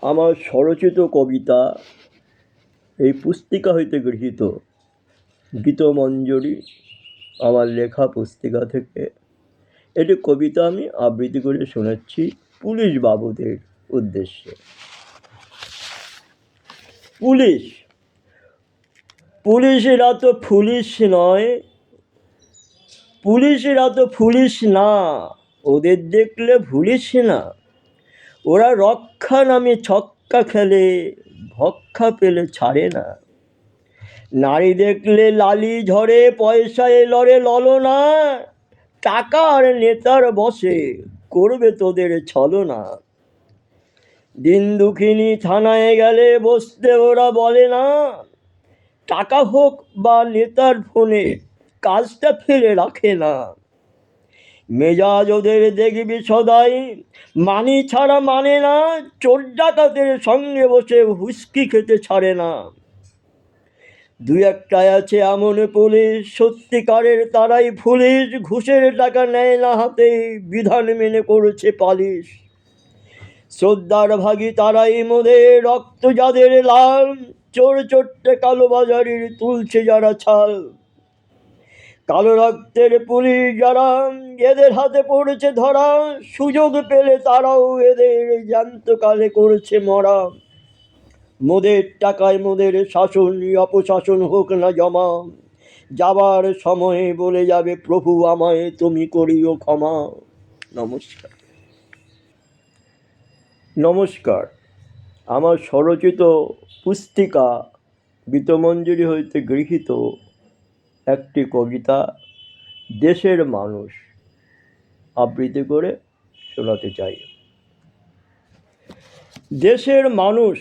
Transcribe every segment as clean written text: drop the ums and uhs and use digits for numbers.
আমার স্বরচিত কবিতা এই পুস্তিকা হইতে গৃহীত। গীতমঞ্জরি আমার লেখা পুস্তিকা থেকে এটি কবিতা আমি আবৃত্তি করে শোনাচ্ছি পুলিশ বাবুদের উদ্দেশ্যে। পুলিশেরা তো পুলিশ নয়, পুলিশেরা তো পুলিশ না, ওদের দেখলে ভুলিস না। ওরা রক্ষা নামে ছক্কা খেলে, ভক্ষা পেলে ছাড়ে না। নারী দেখলে লালি ঝরে, পয়সায় লড়ে ললনা। টাকা আর নেতার বসে করবে তোদের ছলনা। দিন দুঃখিনী থানায় গেলে বসতে ওরা বলে না। টাকা হোক বা নেতার ফোনে কাজটা ফেলে রাখে না। মেজাজ ওদের দেখবি সদাই মানি ছাড়া মানে না। চোর ডাকাতের সঙ্গে বসে হুস্কি খেতে ছাড়ে না। দু একটাই আছে এমন পুলিশ, সত্যিকারের তারাই পুলিশ। ঘুষের টাকা নেয় না হাতে, বিধান মেনে করেছে পালিশ। শ্রদ্ধার ভাগী তারাই মোদের, রক্ত যাদের লাল। চোর চোরটে কালো বাজারির তুলছে যারা ছাল। কালো রক্তের পুলিশ যারা, এদের হাতে পড়েছে ধরা। সুযোগ পেলে তারাও এদের জ্যান্ত কালে করেছে মরা। মোদের টাকায় মোদের শাসন, অপশাসন হোক না জমা। যাবার সময়ে বলে যাবে প্রভু আমায় তুমি করিও ক্ষমা। নমস্কার। আমার স্বরচিত পুস্তিকা গীতমঞ্জরি হইতে গৃহীত একটি কবিতা দেশের মানুষ আবৃত্তি করে শোনাতে চাই। দেশের মানুষ,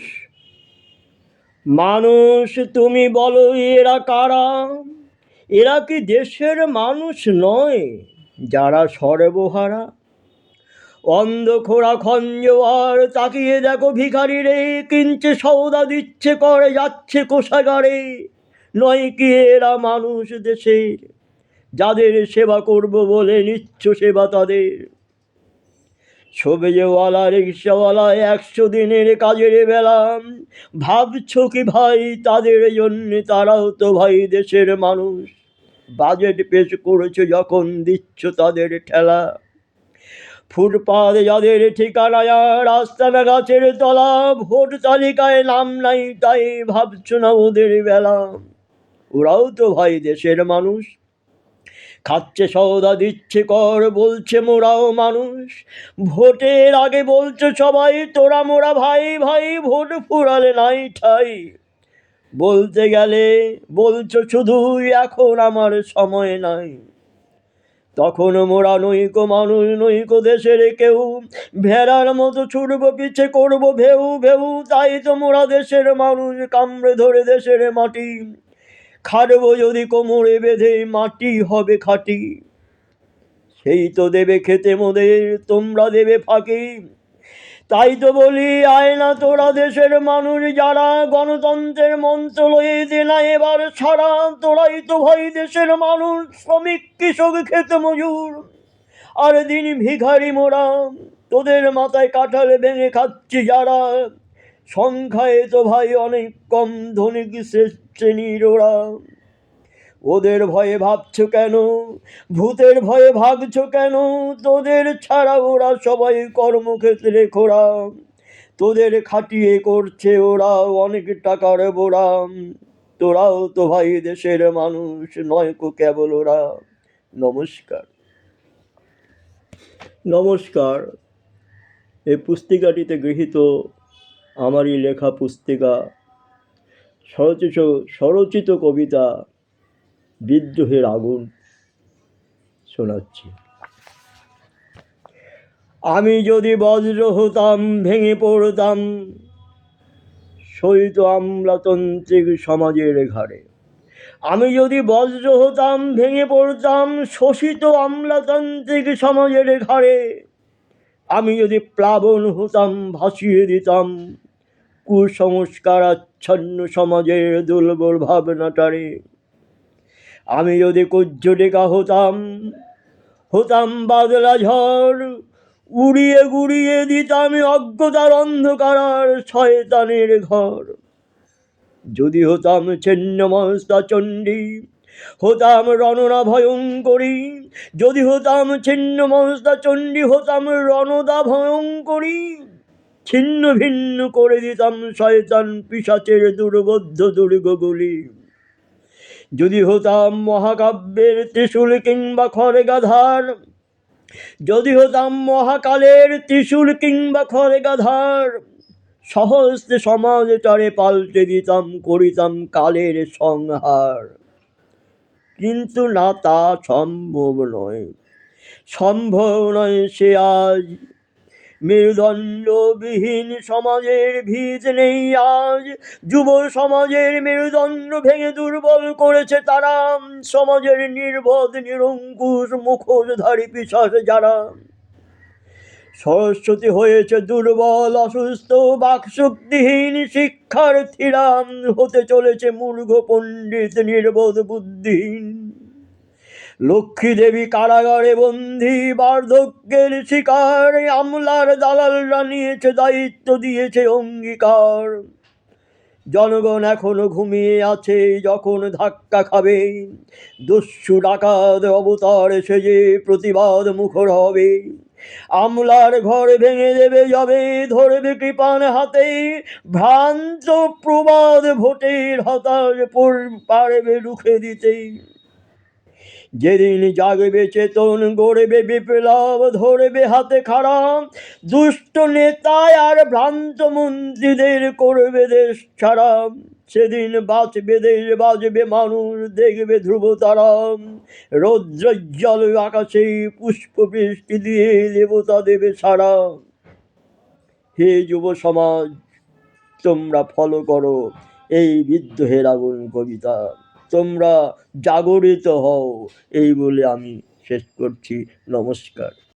মানুষ তুমি বলো এরা কারা? এরা কি দেশের মানুষ নয় যারা সর্বহারা? অন্ধ খোড়া খঞ্জোয়ার তাকিয়ে দেখো ভিখারি রে, কিনছে সৌদা দিচ্ছে করে যাচ্ছে কোষাগারে। নয় কি এরা মানুষ দেশের, যাদের সেবা করব বলে নিচ্ছ সেবা তাদের? সবেজওয়ালা রিক্সাওয়ালা 100 দিনের কাজের বেলা, ভাবছো কি ভাই তাদের জন্যে? তারাও তো ভাই দেশের মানুষ। বাজেট পেশ করেছো যখন দিচ্ছ তাদের ঠেলা। ফুটপাত যাদের ঠিকানা, রাস্তানা গাছের তলা। ভোট তালিকায় নাম নাই তাই ভাবছো না ওদের বেলা। ওরাও তো ভাই দেশের মানুষ। খাচ্ছে সওদা দিচ্ছে কর, বলছে মোরাও মানুষ। ভোটের আগে বলছো সবাই তোরা মোরা ভাই ভাই, ভোট ফুরালে নাই ঠাই। বলতে গেলে বলছো শুধু এখন আমার সময় নাই। তখন মোরা নইকো মানুষ, নইকো দেশের কেউ। ভেড়ার মতো ছুটবো পিছে করবো ভেউ ভেউ। তাই তো মোরা দেশের মানুষ, কামড়ে ধরে দেশের মাটি। খাটবো যদি কোমরে বেঁধে, মাটি হবে খাঁটি। সেই তো দেবে খেতে মোদের, তোমরা দেবে ফাঁকি। তাই তো বলি আয় না তোরা দেশের মানুষ যারা, গণতন্ত্রের মন্ত্র লয়ে দে না এবার সারা। তোরাই তো ভাই দেশের মানুষ, শ্রমিক কৃষক ক্ষেত মজুর আর দিন ভিখারি মোরা। তোদের মাথায় কাঁঠাল ভেঙে খাচ্ছি যারা, সংখ্যায় তো ভাই অনেক কম ধনিক শ্রেণীর ওরা। ওদের ভয়ে ভাবছো কেন, ভূতের ভয়ে ভাগছো কেন? তোদের ছাড়া ওরা সবাই কর্মক্ষেত্রে খোড়া। তোদের খাটিয়ে করছে ওরা অনেক টাকার বোড়া। তোরাও তো ভাই দেশের মানুষ, নয় কো কেবল ওরা। নমস্কার। এই পুস্তিকাটিতে গৃহীত আমারই লেখা পুস্তিকা স্বরচিত কবিতা বিদ্রোহের আগুন শোনাচ্ছি। আমি যদি বজ্র হতাম ভেঙে পড়তাম শৈত আমলাতান্ত্রিক সমাজের ঘাড়ে। আমি যদি বজ্র হতাম ভেঙে পড়তাম শোষিত আমলাতান্ত্রিক সমাজের ঘাড়ে। আমি যদি প্লাবন হতাম ভাসিয়ে দিতাম কুসংস্কার আচ্ছন্ন সমাজের দুর্বল ভাবনাটারে। আমি যদি কুজ্জটিকা হতাম বাদলা ঝড়, উড়িয়ে গুড়িয়ে দিতাম অজ্ঞতার অন্ধকার আর শয়তানের ঘর। যদি হতাম ছিন্নমস্তা চণ্ডী, হতাম রণনা ভয়ঙ্করী, যদি হতাম ছিন্নমস্তা চণ্ডী, হতাম রণদা ভয়ঙ্করী, ছিন্ন ভিন্ন করে দিতাম শয়তান পিশাচের দুর্বোধ্য দুর্গগুলি। যদি হতাম মহাকাব্যের ত্রিশূল কিংবা খড়গাধার, যদি হতাম মহাকালের ত্রিশূল কিংবা খড়গাধার, সহস্তে সমাজটারে পাল্টে দিতাম, করিতাম কালের সংহার। কিন্তু না, তা সম্ভব নয়, সম্ভব নয় সে আজ। মেরুদণ্ডবিহীন সমাজের ভিত নেই আজ, যুব সমাজের মেরুদণ্ড ভেঙে দুর্বল করেছে তারা, সমাজের নির্বোধ নিরঙ্কুশ মুখোশধারী পিশাচ যারা। সরস্বতী হয়েছে দুর্বল অসুস্থ বাকশক্তিহীন শিক্ষার্থীরা, হতে চলেছে মূর্খ পণ্ডিত নির্বোধ বুদ্ধিহীন। লক্ষ্মী দেবী কারাগারে বন্দী, বার্ধক্যের শিকার, আমলার দালালরা নিয়েছে দায়িত্ব, দিয়েছে অঙ্গীকার। জনগণ এখনো ঘুমিয়ে আছে, যখন ধাক্কা খাবে দস্যু ডাকাত অবতার সেজে প্রতিবাদ মুখর হবে। আমলার ঘর ভেঙে দেবে যবে, ধরবে কৃপান হাতে, ভ্রান্ত প্রবাদ ভোটের হতাশ পারবে রুখে দিতে। যেদিন জাগবে চেতন, গড়বে বিপ্লব, ধরবে হাতে খারাপ দুষ্ট নেতায় আর ভ্রান্ত মন্ত্রীদের করবে দেশ ছাড়া। সেদিন বাঁচবে দেশ, বাঁচবে মানুষ, দেখবে ধ্রুব তারা, রৌদ্রোজ্জ্বল আকাশে পুষ্প বৃষ্টি দিয়ে দেবতা দেবে সারা। হে যুব সমাজ, তোমরা ফলো করো এই বিদ্রোহের আগুন কবিতা, তোমরা জাগরিত হও, এই বলে আমি শেষ করছি। নমস্কার।